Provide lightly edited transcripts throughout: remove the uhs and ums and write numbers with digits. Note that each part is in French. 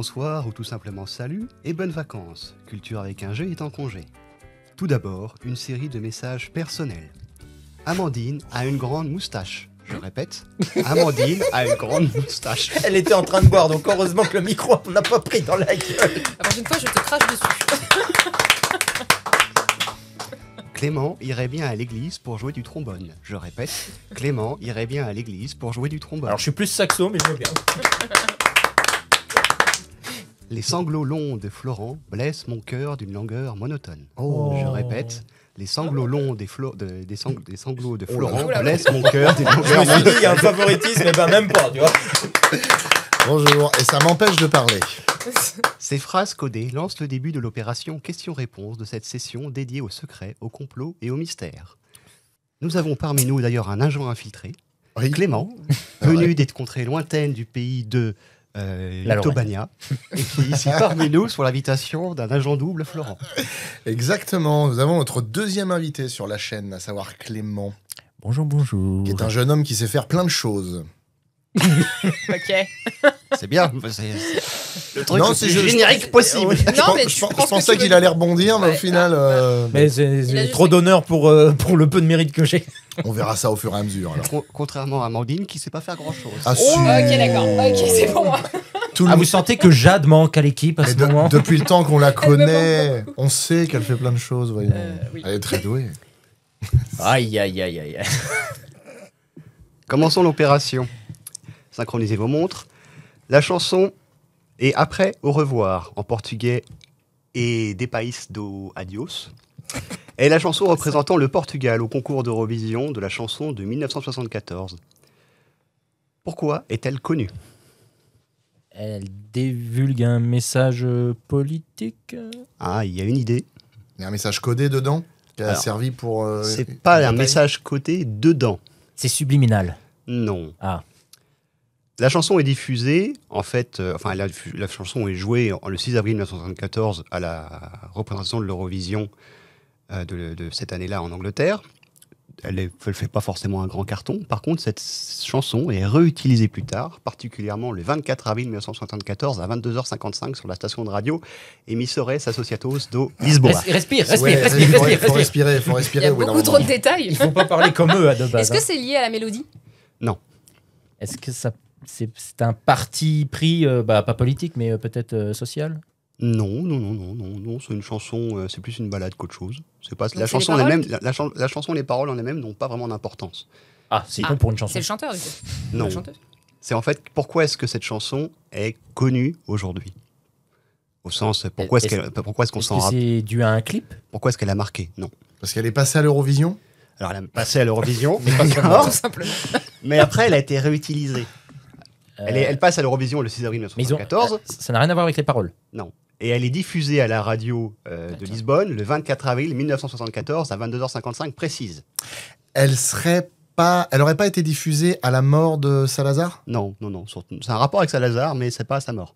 bonsoir ou tout simplement salut et bonnes vacances. Culture avec un G est en congé. Tout d'abord, une série de messages personnels. Amandine a une grande moustache. Je répète, Amandine a une grande moustache. Elle était en train de boire, donc heureusement que le micro n'a pas pris dans la gueule. La prochaine fois, je te crache dessus. Clément irait bien à l'église pour jouer du trombone. Je répète, Clément irait bien à l'église pour jouer du trombone. Alors je suis plus saxo, mais je veux bien. Les sanglots longs de Florent blessent mon cœur d'une langueur monotone. Oh. Je répète, les sanglots longs des sanglots de Oh là Florent là. blessent mon cœur d'une Je longueur me suis dit, monotone. il y a un favoritisme, et ben même pas, tu vois. Bonjour, et ça m'empêche de parler. Ces phrases codées lancent le début de l'opération questions-réponses de cette session dédiée au secret, au complot et au mystère. Nous avons parmi nous d'ailleurs un agent infiltré, Oui. Clément, C'est vrai. venu des contrées lointaines du pays de La Litobania, et qui est ici parmi nous sur l'invitation d'un agent double, Florent. Exactement, nous avons notre deuxième invité sur la chaîne, à savoir Clément, Bonjour, bonjour. qui est un jeune homme qui sait faire plein de choses. Ok. C'est bien, c'est le truc Non, le c'est plus je- générique possible. Non, mais je je pense que pensais tu qu'il veux- allait rebondir, mais au Ouais. final, Mais Il a c'est juste trop fait- d'honneur pour le peu de mérite que j'ai. on verra ça au fur et à mesure. Alors. Contrairement à Amandine qui sait pas faire grand-chose. Ah, Oh, ok, d'accord. Ok, c'est pour moi. tout le Ah, vous monde- sentez que Jade manque à l'équipe à Mais ce moment depuis le temps qu'on la Elle me connaît, on sait qu'elle fait plein de choses, voyons. Oui. Elle est très douée. Aïe, aïe, aïe, aïe. Commençons l'opération. Synchronisez vos montres. La chanson est après au revoir en portugais et Des País do Adios. Et la chanson représentant le Portugal au concours d'Eurovision de la chanson de 1974. Pourquoi est-elle connue? Elle divulgue un message politique. Ah, il y a une idée. Il y a un message codé dedans qui a Alors, servi pour. C'est pas un bataille. message codé dedans. C'est subliminal. Non. Ah. La chanson est diffusée, en fait, la chanson est jouée le 6 avril 1974 à la représentation de l'Eurovision de cette année-là en Angleterre. Elle ne fait pas forcément un grand carton. Par contre, cette chanson est réutilisée plus tard, particulièrement le 24 avril 1974 à 22h55 sur la station de radio Emisores Associados do Lisboa. Respire, Ouais, respire, il faut respire. respirer, faut Il y respirer. a oui, beaucoup trop de normalement. détails. Il faut pas parler comme eux à de base. Est-ce que c'est lié à la mélodie? Est-ce que ça, c'est un parti pris, pas politique, mais peut-être social? Non, c'est une chanson, c'est plus une balade qu'autre chose. C'est pas la c'est chanson les en paroles elle-même, la chanson, les paroles en elles-mêmes n'ont pas vraiment d'importance. Ah, c'est Ah, con pour une chanson. C'est le chanteur, du coup. Non, La chanteuse. c'est en fait pourquoi est-ce que cette chanson est connue aujourd'hui. Au sens pourquoi est-ce qu'on Est-ce s'en que rappelle, c'est dû à un clip? pourquoi est-ce qu'elle a marqué. Non. Parce qu'elle est passée à l'Eurovision. Alors elle a passé à l'Eurovision, Mais pas d'accord, Tout simplement. mais après elle a été réutilisée. Euh, Elle passe à l'Eurovision le 6 avril mais ils ont, 1974. ça n'a rien à voir avec les paroles. Non. Et elle est diffusée à la radio de Lisbonne le 24 avril 1974 à 22h55 précise. Elle aurait pas été diffusée à la mort de Salazar Non. C'est un rapport avec Salazar, mais c'est pas à sa mort.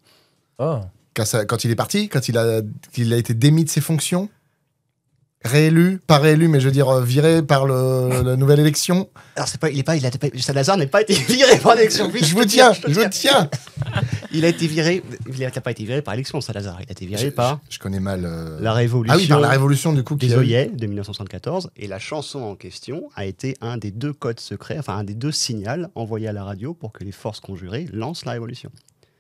Oh. quand il est parti, quand il a été démis de ses fonctions, réélu, pas réélu, mais je veux dire viré par la nouvelle élection. Alors Salazar n'est pas été viré par élection. Je vous tiens. Il a été viré. Il n'a pas été viré par élection, Salazar. Il a été viré par Je connais mal. la révolution. Ah oui, par la révolution du coup. des qui a eu. œillets de 1974. Et la chanson en question a été un des deux codes secrets, enfin un des deux signals envoyés à la radio pour que les forces conjurées lancent la révolution.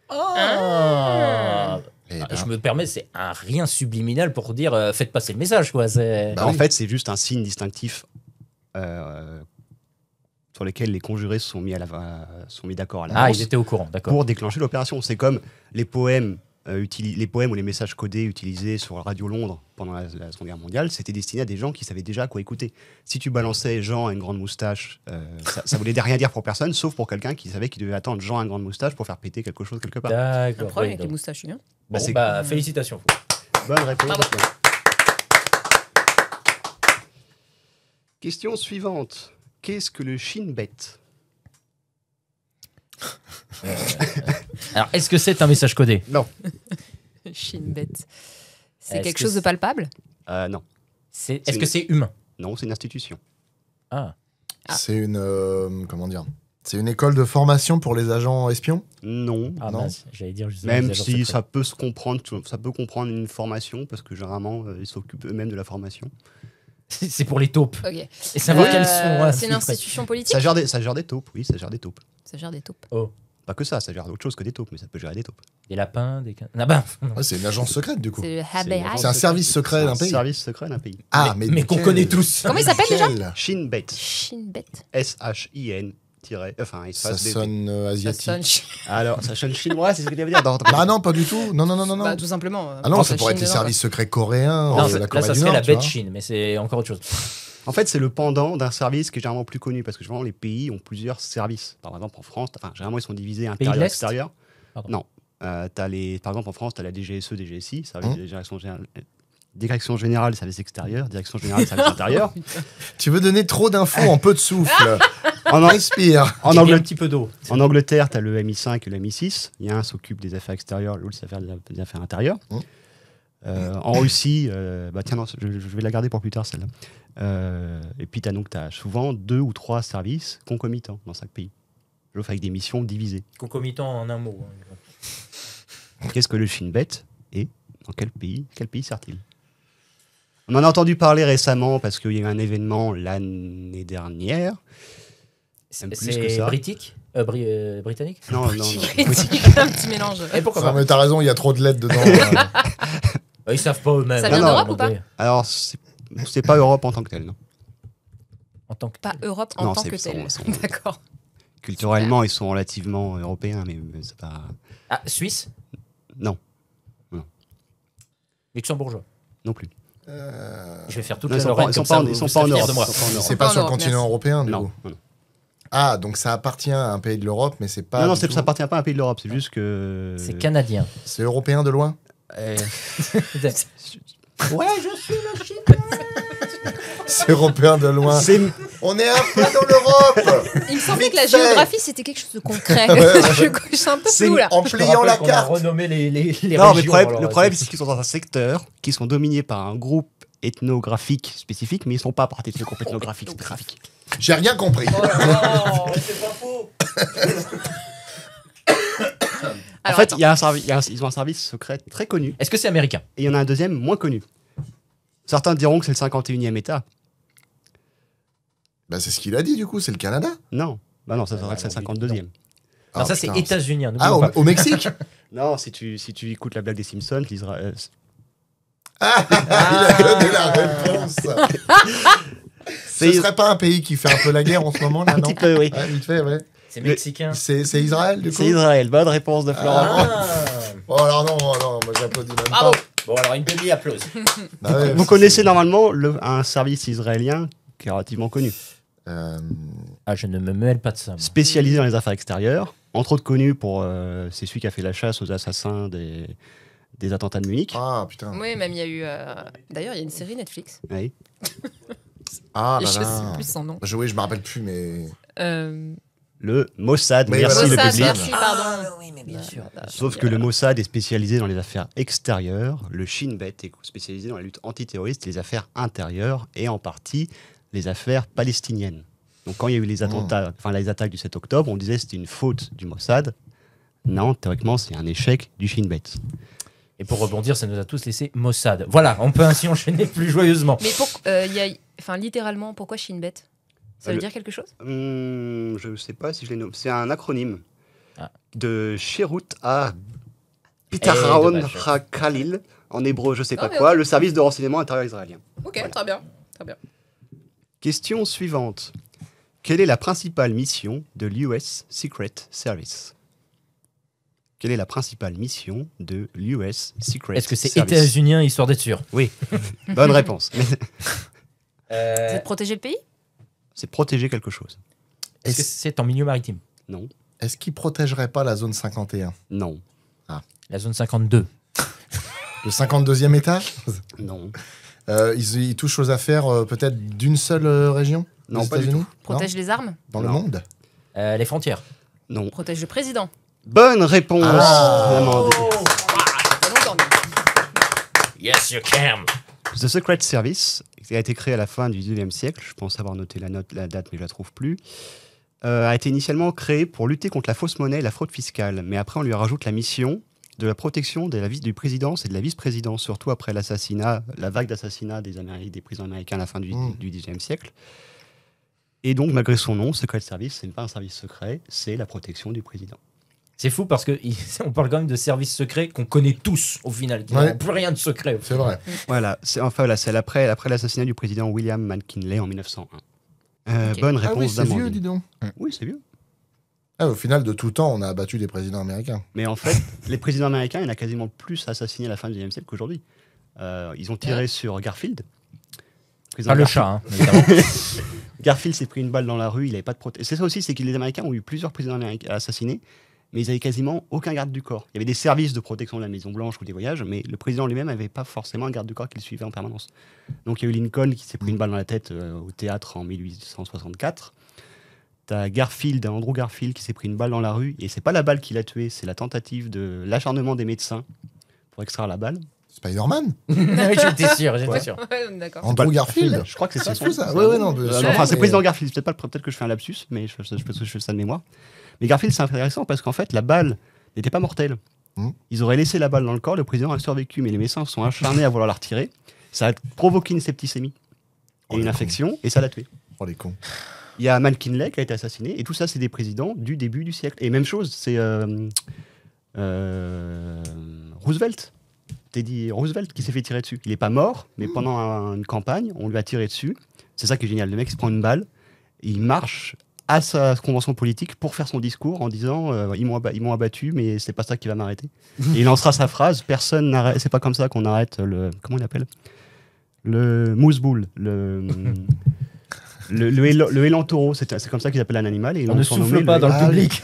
Ah. Eh ben, Je me permets, c'est un rien subliminal pour dire faites passer le message, quoi. C'est... Bah En oui. fait, c'est juste un signe distinctif sur lequel les conjurés sont mis d'accord à Ah, l'avance ils étaient au courant, d'accord. pour déclencher l'opération. C'est comme les poèmes. Les poèmes ou les messages codés utilisés sur Radio Londres pendant la Seconde Guerre mondiale, c'était destiné à des gens qui savaient déjà quoi écouter. Si tu balançais Jean a une grande moustache, ça voulait rien dire pour personne, sauf pour quelqu'un qui savait qu'il devait attendre Jean a une grande moustache pour faire péter quelque chose quelque part. Un D'accord. problème oui, avec les donc. moustaches, hein. Bon, Bah, c'est- félicitations. Bonne réponse. Bravo. Question suivante. Qu'est-ce que le Shin-Bet? Alors, est-ce que c'est un message codé? Non. Shinbet. C'est Est-ce quelque que chose de c'est- palpable? Non. Est-ce que c'est humain? Non, c'est une institution. Ah. Ah. C'est une comment dire C'est une école de formation pour les agents espions? Non. Ah Non. mince, j'allais dire justement. Même les agents si secrets. ça peut se comprendre, ça peut comprendre une formation, parce que généralement, ils s'occupent eux-mêmes de la formation. C'est pour les taupes. Ok. Et savoir quelles sont. C'est une institution politique. Ça gère des taupes, oui, ça gère des taupes. Ça gère des taupes. Pas que ça gère d'autres choses que des taupes, mais ça peut gérer des taupes. Des lapins, des. Ah ben. Ouais, c'est une agence secrète, du coup. C'est le C'est FBI. C'est un service secret d'un pays. Service secret d'un pays. Ah, mais qu'on quel- connaît tous. Comment il s'appelle déjà quel- Shin Bet. Shin Bet. S-H-I-N. Enfin, Ça espace B. sonne Ça asiatique. sonne Alors, ça sonne chinois, c'est ce que tu veux dire. Ah non, pas du tout. Non, non, non, non. non. Bah, tout simplement. Ah non, ça la pourrait Chine être les dedans, services secrets coréens, Non, de la là, Corée ça du serait Nord. la tu baie de vois. Chine, mais c'est encore autre chose. En fait, c'est le pendant d'un service qui est généralement plus connu, parce que généralement, les pays ont plusieurs services. Par exemple, en France, généralement, ils sont divisés de intérieur-extérieur. Pardon. Non. Par exemple, en France, tu as la DGSE, DGSI, service Hum. de direction générale, service extérieur, direction générale, service intérieur. Tu veux donner trop d'infos en peu de souffle. En, Respire. en J'ai mis Angleterre, un petit peu d'eau. En Angleterre, tu as le MI5 et le MI6. Il y a un s'occupe des affaires extérieures, l'autre s'affaire des affaires intérieures. En Russie, tiens, non, je vais la garder pour plus tard celle-là. Et puis tu as souvent 2 ou 3 services concomitants dans chaque pays. Sauf avec des missions divisées. Concomitant en un mot. Qu'est-ce que le Shin Bet et dans quel pays sert-il? On en a entendu parler récemment parce qu'il y a eu un événement l'année dernière. Même plus que C'est ça. britannique Britannique Non, non, non. Critique, un petit mélange. Et pourquoi Non, pas mais t'as raison, il y a trop de lettres dedans. Ils savent pas eux-mêmes. Ça vient Non, d'Europe non, ou pas Alors, c'est pas Europe en tant que telle, non. En tant que. Pas Europe en Non, tant c'est- que telle. sont- D'accord. Culturellement, ils sont relativement européens, mais c'est pas. Ah, Suisse Non, Luxembourgeois. non plus. Je vais faire toute Non, la ils sont Lorraine pas- ils sont comme pas ça, en- vous ils sont serez pas en fiers Europe. de moi. Ils sont pas en Europe. C'est pas en sur le Europe, continent merci. européen, du Non, coup. non, non. Ah, donc ça appartient à un pays de l'Europe, mais c'est pas. Non, non, du ça tout- appartient pas à un pays de l'Europe, c'est juste que. C'est canadien. C'est européen de loin. Euh, Ouais, je suis le Chine. C'est européen de loin. c'est- On est un peu dans l'Europe. Il me semblait que la Vite fait. géographie, c'était quelque chose de concret. Ouais, Je suis un peu C'est flou là. En Je te pliant rappelle la qu'on a carte. renommé les Non, mais régions. alors, le problème, c'est qu'ils sont dans un secteur qui sont dominés par un groupe ethnographique spécifique, mais ils sont pas partis de ce groupe ethnographique spécifique. J'ai rien compris. Oh non, c'est pas faux. En Alors, fait, attends. ils ont un service secret très connu, Est-ce que c'est américain? et il y en a un deuxième moins connu. Certains diront que c'est le 51e État. Bah, c'est ce qu'il a dit, du coup, c'est le Canada. Non, bah non, ça devrait être le 52e. Non, Ah, ça c'est putain. états-unien. Ah, n'oublions pas. au Mexique. Non, si tu écoutes la blague des Simpsons, l'Israël. Il a donné la réponse. Ce serait pas un pays qui fait un peu la guerre en ce moment, là, Un non petit peu, oui. Ouais, vite fait, ouais. C'est mexicain. C'est Israël, du coup. C'est Israël. Bonne réponse de Florent. Ah. Oh, alors non, moi j'applaudis même Bravo. pas. Bon, alors une demi-applause. Bah ouais, Vous c'est- connaissez normalement un service israélien qui est relativement connu, Euh, Ah, je ne me mêle pas de ça. moi. spécialisé dans les affaires extérieures, entre autres connu pour c'est celui qui a fait la chasse aux assassins des attentats de Munich. Ah, putain. Oui, même il y a eu. D'ailleurs, il y a une série Netflix. Oui. Ah, je là sais là. plus son nom. Je me rappelle plus, mais. Le Mossad, Oui, merci voilà, le Mossad, public. merci, pardon. oui, mais bien sûr. Sauf que le Mossad est spécialisé dans les affaires extérieures, le Shin Bet est spécialisé dans la lutte antiterroriste et les affaires intérieures, et en partie les affaires palestiniennes. Donc quand il y a eu les attentats, enfin les attaques du 7 octobre, on disait que c'était une faute du Mossad. Non, théoriquement, c'est un échec du Shin Bet. Et pour rebondir, ça nous a tous laissé Mossad. Voilà, on peut ainsi enchaîner plus joyeusement. Mais littéralement, pourquoi Shin Bet? Ça veut Le- dire quelque chose? Je ne sais pas si je l'ai nommé. C'est un acronyme Ah. de Shirut à Pitaraon dommage. HaKhalil, en hébreu, je sais pas mais quoi, ok. le service de renseignement intérieur israélien. Ok, très bien. Très bien. Question suivante. Quelle est la principale mission de l'US Secret Service? Quelle est la principale mission de l'US Secret Est-ce que c'est Service? états-unien, histoire d'être sûr? Oui, bonne réponse. Mais C'est de protéger le pays? c'est protéger quelque chose. Est-ce que c'est en milieu maritime? Non, Est-ce qu'il protégerait pas la zone 51? non, La zone 52. Le 52e étage? non, Ils touchent aux affaires peut-être d'une seule région? Non, des pas du États-Unis? Protège les armes? Non Dans le Non. monde? Les frontières. non. Protège le président? Bonne réponse. Ah. Amandine. Ça fait longtemps, mais- Yes, you can. The Secret Service, qui a été créé à la fin du 19e siècle, je pense avoir noté la date, mais je la trouve plus, a été initialement créé pour lutter contre la fausse monnaie et la fraude fiscale. Mais après, on lui rajoute la mission de la protection de la du présidence et de la vice-présidence, surtout après l'assassinat, la vague d'assassinats des présidents américains à la fin du XIXe siècle. Et donc, malgré son nom, Secret Service, ce n'est pas un service secret, c'est la protection du président. C'est fou parce qu'on parle quand même de services secrets qu'on connaît tous au final, qui n'ont plus rien de secret. C'est vrai. Voilà, c'est après l'assassinat du président William McKinley en 1901. Ok. Bonne Ah oui, réponse c'est vieux, d'Amandine. dis donc. Oui, c'est vieux. Ah, au final, de tout temps, on a abattu des présidents américains. Mais en fait, les présidents américains, il y en a quasiment plus assassinés à la fin du 19e siècle qu'aujourd'hui. Ils ont tiré sur Garfield. Pas le chat, hein, évidemment. Garfield s'est pris une balle dans la rue, il n'avait pas de protection. C'est ça aussi, c'est que les Américains ont eu plusieurs présidents américains assassinés, mais ils n'avaient quasiment aucun garde du corps. Il y avait des services de protection de la Maison-Blanche ou des voyages, mais le président lui-même n'avait pas forcément un garde du corps qui le suivait en permanence. Donc il y a eu Lincoln qui s'est pris une balle dans la tête au théâtre en 1864. T'as Garfield, Andrew Garfield, qui s'est pris une balle dans la rue, et c'est pas la balle qui l'a tué, c'est la tentative de l'acharnement des médecins pour extraire la balle. Spider-Man. J'étais sûr. Ouais, d'accord. Andrew Garfield. Je crois que c'est C'est ça. fou, ça. Ouais, non. Enfin, c'est mais- président Garfield. Peut-être que je fais un lapsus, mais je fais ça de mémoire. Mais Garfield, c'est intéressant parce qu'en fait, la balle n'était pas mortelle. Ils auraient laissé la balle dans le corps, le président a survécu, mais les médecins sont acharnés à vouloir la retirer. Ça a provoqué une septicémie et une infection, et ça l'a tué. Oh, les cons. Il y a McKinley qui a été assassiné, et tout ça, c'est des présidents du début du siècle. Et même chose, c'est Roosevelt. Teddy Roosevelt qui s'est fait tirer dessus. Il n'est pas mort, mais pendant une campagne, on lui a tiré dessus. C'est ça qui est génial. Le mec se prend une balle, et il marche à sa convention politique pour faire son discours en disant ils m'ont abattu, mais c'est pas ça qui va m'arrêter. Et il lancera sa phrase personne n'arrête. C'est pas comme ça qu'on arrête le. Comment on appelle le moose bull. Le élan taureau. C'est comme ça qu'ils appellent un animal. Et ils On l'ont ne surnommé souffle pas dans le Ah, public.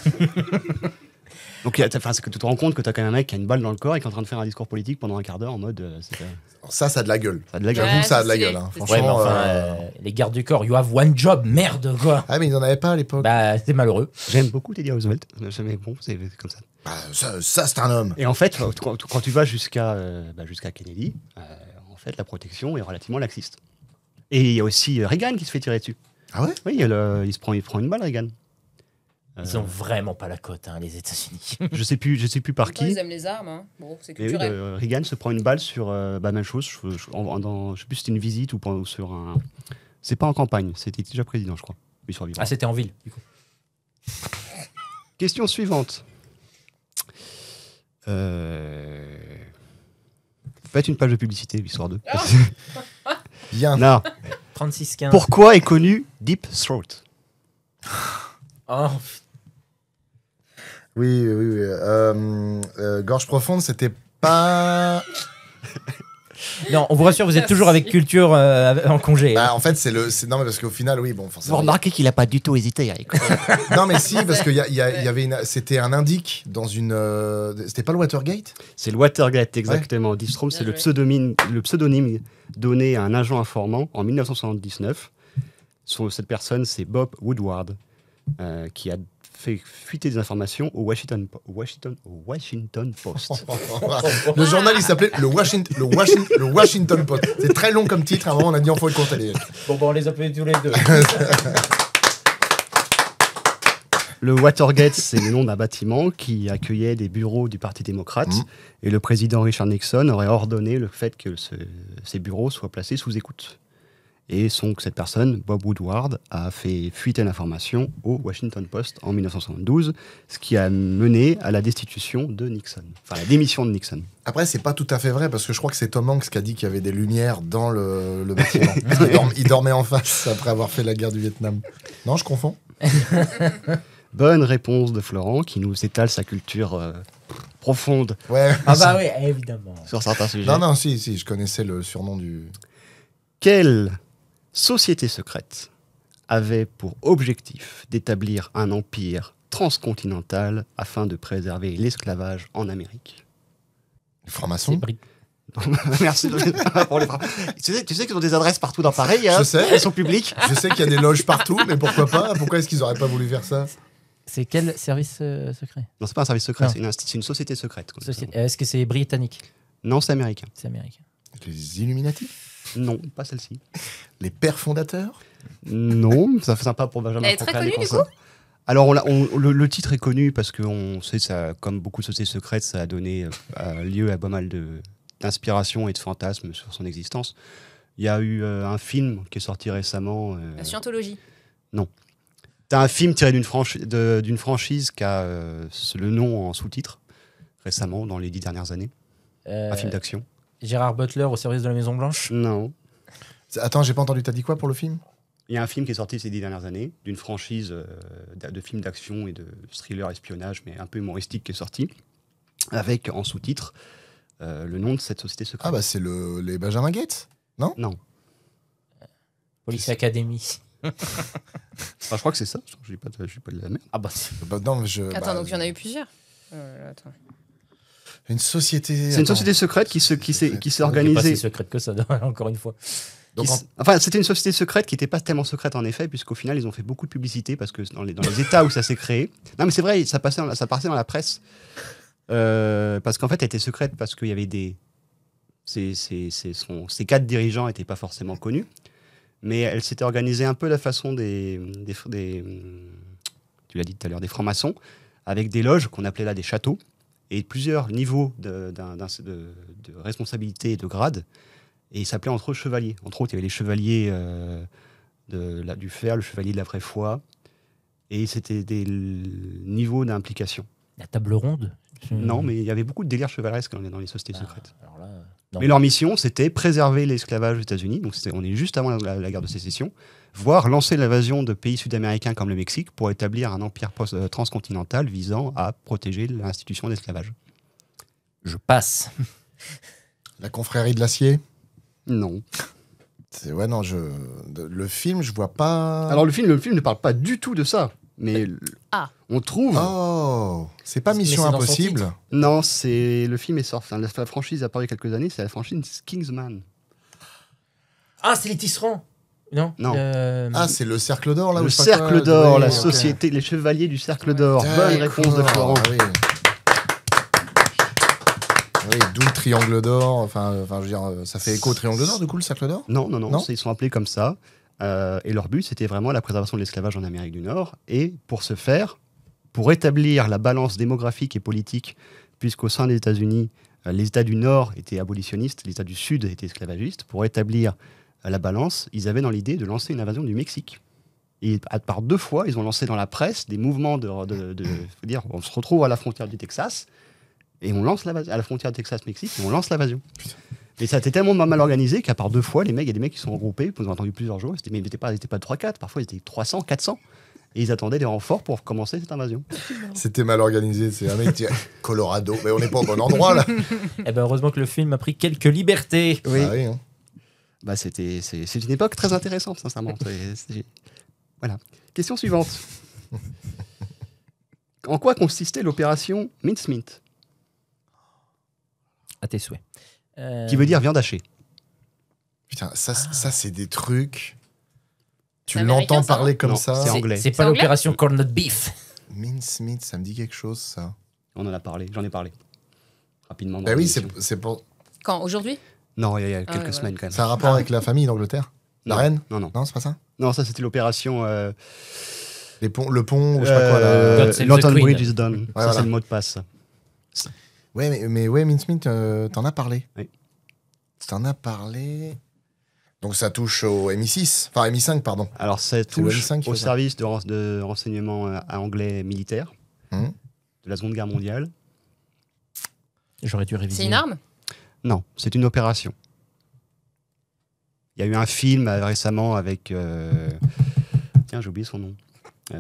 Donc, c'est que tu te rends compte que tu as quand même un mec qui a une balle dans le corps et qui est en train de faire un discours politique pendant un quart d'heure en mode. Ça a de la gueule. Ça a de la gueule. J'avoue que ça a de la c'est gueule. stylé. Hein. C'est Ouais, mais Franchement. enfin, les gardes du corps, you have one job, merde, quoi. Ah, mais ils n'en avaient pas à l'époque. Bah, c'est malheureux. J'aime beaucoup Teddy Roosevelt. Mais bon, c'est comme ça. Bah, ça, c'est un homme. Et en fait, quand tu vas jusqu'à Kennedy, en fait, la protection est relativement laxiste. Et il y a aussi Reagan qui se fait tirer dessus. Ah ouais. Oui, il se prend une balle, Reagan. Ils ont vraiment pas la cote, hein, les États-Unis. Je sais plus par En même temps, ils qui. aiment les armes, hein. Bon, c'est Mais oui, culturel. Reagan se prend une balle sur même chose. Je sais plus si c'était une visite ou sur un. C'est pas en campagne, c'était déjà président, je crois. Il survivra. Ah, c'était en ville, du coup. Question suivante. Faites une page de publicité, histoire de. Bien. Non. 36-15. Pourquoi est connu Deep Throat? Oh, Oui. Gorge profonde, c'était pas. non, on vous rassure, vous êtes toujours avec culture en congé. Bah, en fait, non, mais parce qu'au final, oui, bon, Vous forcément. remarquez qu'il a pas du tout hésité à écouter. Non, mais si, parce qu'il y avait c'était un indique dans une. C'était pas le Watergate? C'est le Watergate, exactement. Deep Throat, c'est Bien le pseudonyme donné à un agent informant en 1979. Cette personne, c'est Bob Woodward, qui a fait fuiter des informations au Washington Post. Le journal, il s'appelait le Washington Post. C'est très long comme titre. À un moment, on a dit, on faut le compter. Bon, on les appelle tous les deux. Le Watergate, c'est le nom d'un bâtiment qui accueillait des bureaux du Parti démocrate. Et le président Richard Nixon aurait ordonné le fait que ces bureaux soient placés sous écoute. Et cette personne, Bob Woodward, a fait fuiter l'information au Washington Post en 1972, ce qui a mené à la destitution de Nixon. Enfin, la démission de Nixon. Après, c'est pas tout à fait vrai, parce que je crois que c'est Tom Hanks qui a dit qu'il y avait des lumières dans le bâtiment. Il dormait en face après avoir fait la guerre du Vietnam. Non, je confonds. Bonne réponse de Florent, qui nous étale sa culture profonde Ouais. Ah bah oui, évidemment. sur certains sujets. Non, si, je connaissais le surnom du. Quelle société secrète avait pour objectif d'établir un empire transcontinental afin de préserver l'esclavage en Amérique? Les francs-maçons. Merci pour les phrases. Tu sais qu'ils ont des adresses partout dans Paris, hein. Je sais. Elles sont publiques. Je sais qu'il y a des loges partout, mais pourquoi pas? Pourquoi est-ce qu'ils auraient pas voulu faire ça? C'est quel service secret? Non, c'est pas un service secret, Non. c'est une société secrète. Est-ce que c'est britannique? Non, c'est américain. C'est américain. Les Illuminati? Non, pas celle-ci. Les pères fondateurs? Non, ça fait sympa pour Benjamin Elle est très Franklin, connue, les du concerts. Alors, le titre est connu parce qu'on sait, ça, comme beaucoup de sociétés secrètes, ça a donné lieu à pas mal d'inspiration et de fantasmes sur son existence. Il y a eu un film qui est sorti récemment. La scientologie. T'as un film tiré d'une franchise qui a le nom en sous-titre récemment, dans les 10 dernières années. Un film d'action. Gérard Butler au service de la Maison Blanche. Non. Attends, j'ai pas entendu, t'as dit quoi pour le film? Il y a un film qui est sorti ces 10 dernières années, d'une franchise de films d'action et de thriller espionnage, mais un peu humoristique, qui est sorti, avec en sous-titre le nom de cette société secrète. Ah bah c'est les Benjamin Gates. Non. Police Academy. Je crois que c'est ça. Je dis pas de la merde. Ah bah Bah, non, Attends, donc il y en a eu plusieurs. Attends. Une société. C'est une société secrète qui s'est pas organisée. si secrète que ça, encore une fois. Donc, Enfin, c'était une société secrète qui n'était pas tellement secrète en effet, puisqu'au final, ils ont fait beaucoup de publicité parce que dans les États où ça s'est créé. Non, mais c'est vrai, ça passait dans la presse. Parce qu'en fait, elle était secrète parce qu'il y avait ces 4 dirigeants n'étaient pas forcément connus. Mais elle s'était organisée un peu de la façon tu l'as dit tout à l'heure, des francs-maçons, avec des loges qu'on appelait là des châteaux, et plusieurs niveaux de responsabilité et de grade. Et ils s'appelaient entre eux chevaliers. Entre autres, il y avait les chevaliers du fer, le chevalier de la vraie foi, et c'était des niveaux d'implication. La table ronde. Non, mais il y avait beaucoup de délires chevaleresques dans les sociétés secrètes. Alors là, non. Mais leur mission, c'était préserver l'esclavage aux États-Unis. Donc, on est juste avant la guerre de sécession, voire lancer l'invasion de pays sud-américains comme le Mexique pour établir un empire transcontinental visant à protéger l'institution d'esclavage. Je passe. La confrérie de l'acier. Non. Ouais, non, le film, je vois pas. Alors, le film ne parle pas du tout de ça. Mais on trouve. Oh, c'est pas Mais Mission c'est dans son Impossible. titre. Non, le film est sorti. Enfin, la franchise a apparu il y a quelques années. C'est la franchise Kingsman. Ah, c'est les tisserands. Non. Non. Ah, c'est le Cercle d'Or là. Le ou je sais pas Cercle quoi. d'Or, Oui, la ok. société, les chevaliers du Cercle d'Or. Bonne réponse de Florent. Oui. Oui, d'où le Triangle d'Or. Enfin, je veux dire, ça fait écho au Triangle d'Or, du coup, le Cercle d'Or. Non, Non ils sont appelés comme ça. Et leur but, c'était vraiment la préservation de l'esclavage en Amérique du Nord. Et pour ce faire, pour établir la balance démographique et politique, puisqu'au sein des États-Unis, les États du Nord étaient abolitionnistes, les États du Sud étaient esclavagistes, pour établir la balance, ils avaient dans l'idée de lancer une invasion du Mexique. Et par 2 fois, ils ont lancé dans la presse des mouvements faut dire, on se retrouve à la frontière du Texas, et on lance à la frontière Texas-Mexique, et on lance l'invasion. Et ça a été tellement mal organisé qu'à part 2 fois, il y a des mecs qui sont regroupés, ils ont attendu plusieurs jours, mais ils n'étaient pas 3-4, parfois ils étaient 300, 400. Et ils attendaient des renforts pour commencer cette invasion. C'était mal organisé. C'est un mec qui dit Colorado, mais on n'est pas au bon endroit là. Eh ben heureusement que le film a pris quelques libertés. Oui. Ah oui, hein. Bah, c'est une époque très intéressante, sincèrement. Voilà. Question suivante. En quoi consistait l'opération Mincemeat, À tes souhaits. qui veut dire viande hachée? Putain, ça c'est des trucs. Tu C'est américain, l'entends ça, parler non comme Non, ça. c'est anglais. C'est C'est pas anglais l'opération Corned Beef. Mincemeat, ça me dit quelque chose, ça. On en a parlé, j'en ai parlé. Rapidement. Bah oui, c'est pour. Quand Aujourd'hui Non, il y a Ah, quelques ouais, semaines quand même. C'est un rapport avec la famille d'Angleterre. La Non, reine. Non, non. Non, c'est pas ça. Non, ça c'était l'opération Le pont, ou je sais pas quoi là. God Save the London Queen. Bridge is done. Ça, voilà. c'est le mot de passe. Ouais, mais ouais, Mincemeat, t'en as parlé. Oui. T'en as parlé. Donc ça touche au MI6, enfin MI5, pardon. Alors, ça le touche M5 qui au fait ça. service de renseignement anglais militaire Hum. de la Seconde Guerre mondiale. J'aurais dû réviser. C'est une arme Non, c'est une opération. Il y a eu un film récemment avec... Tiens, j'ai oublié son nom. Mais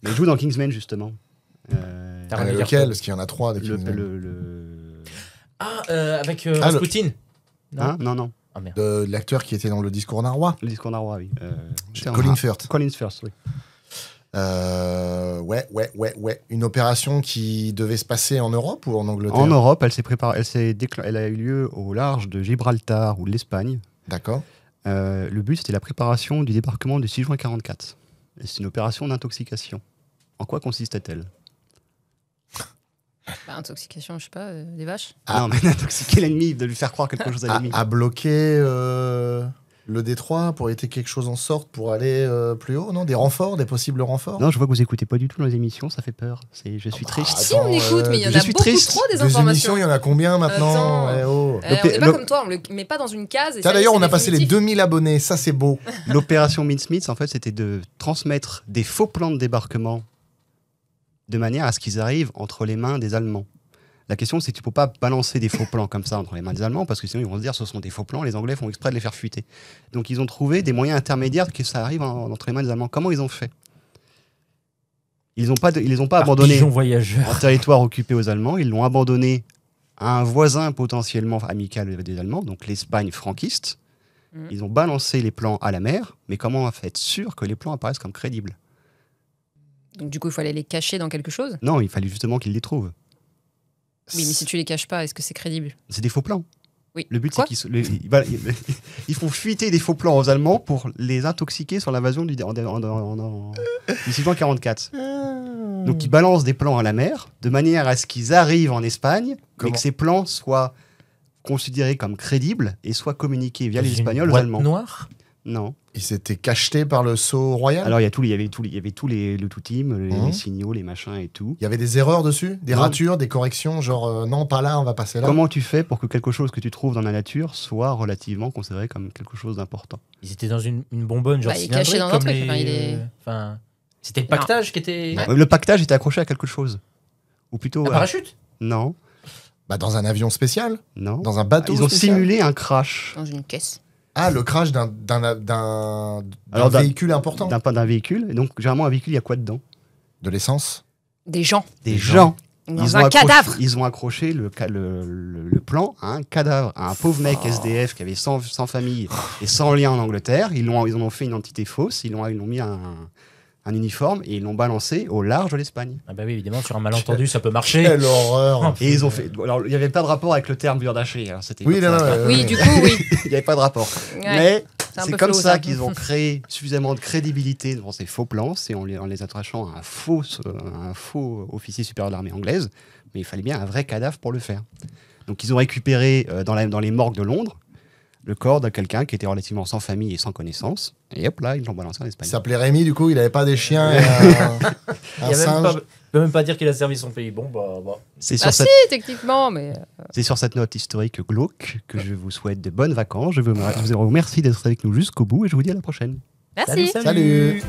il joue dans Kingsman, justement. Taron Mais Egerton. lequel? Parce qu'il y en a 3 des Le, Kingsman. Ah, avec Ah, le- Rasputin. Non. Hein non, non. Ah merde. De l'acteur qui était dans le discours d'un roi. Le discours d'un roi, oui. Colin Firth. Colin Firth, oui. Ouais. Une opération qui devait se passer en Europe ou en Angleterre? En Europe, elle a eu lieu au large de Gibraltar ou de l'Espagne. D'accord. Le but, c'était la préparation du débarquement du 6 juin 1944. Et c'est une opération d'intoxication. En quoi consistait-elle? Intoxication, je sais pas, des vaches. Ah. Non, mais d'intoxiquer l'ennemi, de lui faire croire quelque chose à l'ennemi. À bloquer. Le Détroit pourrait être quelque chose en sorte pour aller plus haut, non? Des renforts, des possibles renforts? Non, je vois que vous écoutez pas du tout nos émissions, ça fait peur. Je suis triste. Si, on écoute, mais il y en je a suis beaucoup triste. trop des Des émissions, informations. il y en a combien maintenant? Attends. Eh oh. On n'est pas comme toi, on le met pas dans une case. Et Tiens, ça y est, d'ailleurs, c'est on a passé les définitif. 2000 abonnés, ça c'est beau. L'opération Mincemeat, en fait, c'était de transmettre des faux plans de débarquement de manière à ce qu'ils arrivent entre les mains des Allemands. La question, c'est que tu ne peux pas balancer des faux plans comme ça entre les mains des Allemands, parce que sinon ils vont se dire ce sont des faux plans, les Anglais font exprès de les faire fuiter. Donc ils ont trouvé des moyens intermédiaires que ça arrive entre les mains des Allemands. Comment ils ont fait? Ils les ont pas Par abandonnés pigeon voyageur. en territoire occupé aux Allemands, ils l'ont abandonné à un voisin potentiellement amical des Allemands, donc l'Espagne franquiste. Mhm. Ils ont balancé les plans à la mer, mais comment être sûr que les plans apparaissent comme crédibles? Donc du coup, il fallait les cacher dans quelque chose. Non, il fallait justement qu'ils les trouvent. Oui, mais si tu les caches pas, est-ce que c'est crédible? C'est des faux plans. Oui. Le but, Quoi c'est ils font fuiter des faux plans aux Allemands pour les intoxiquer sur l'invasion du 1644. Donc ils balancent des plans à la mer de manière à ce qu'ils arrivent en Espagne, mais Comment que ces plans soient considérés comme crédibles et soient communiqués via Dans les une Espagnols aux boîte Allemands. noire. Non. Ils s'étaient cachetés par le sceau royal. Alors il y avait tous le tout team, les Mhm. signaux, les machins et tout. Il y avait des erreurs dessus, des Non. ratures, des corrections, genre non, pas là, on va passer là. Comment tu fais pour que quelque chose que tu trouves dans la nature soit relativement considéré comme quelque chose d'important? Ils étaient dans une bonbonne, genre Bah, il est caché cylindrique, dans un comme truc, les... enfin, il est- enfin, c'était le pactage qui était... Ouais. Le pactage était accroché à quelque chose. Ou plutôt... Un parachute. Non, Bah, dans un avion spécial, non. dans un bateau Ils ont spécial. simulé un crash Dans une caisse. Ah, le crash d'un Alors, d'un- véhicule important. d'un véhicule. Et donc, généralement, un véhicule, il y a quoi dedans? De l'essence. Des gens. Des gens. Dans un cadavre. Ils ont accroché le plan à un cadavre, à un pauvre mec SDF qui avait 100 famille et 100 liens en Angleterre. Ils en ont fait une identité fausse, ils l'ont mis un uniforme et ils l'ont balancé au large de l'Espagne. Ah bah oui, évidemment, sur un malentendu, ça peut marcher. Quelle horreur. Et ils ont fait. Alors, il n'y avait pas de rapport avec le terme burdaché. Hein, c'était Oui, comme non, ça. non, Oui, du coup, oui. Il n'y avait pas de rapport. Ouais. Mais C'est un c'est peu comme flou, ça ça. qu'ils ont créé suffisamment de crédibilité devant ces faux plans, c'est en les attachant à un faux officier supérieur de l'armée anglaise, mais il fallait bien un vrai cadavre pour le faire. Donc ils ont récupéré dans les morgues de Londres le corps de quelqu'un qui était relativement sans famille et sans connaissance, et hop là, ils l'ont balancé en Il Espagne. s'appelait Rémi, du coup, il avait pas des chiens et Il un y a même singe. pas, peut même pas dire qu'il a servi son pays. Bon, bah. C'est Ah sur, si, techniquement, mais... c'est sur cette note historique glauque que je vous souhaite de bonnes vacances. Je vous remercie d'être avec nous jusqu'au bout et je vous dis à la prochaine. Merci. Salut.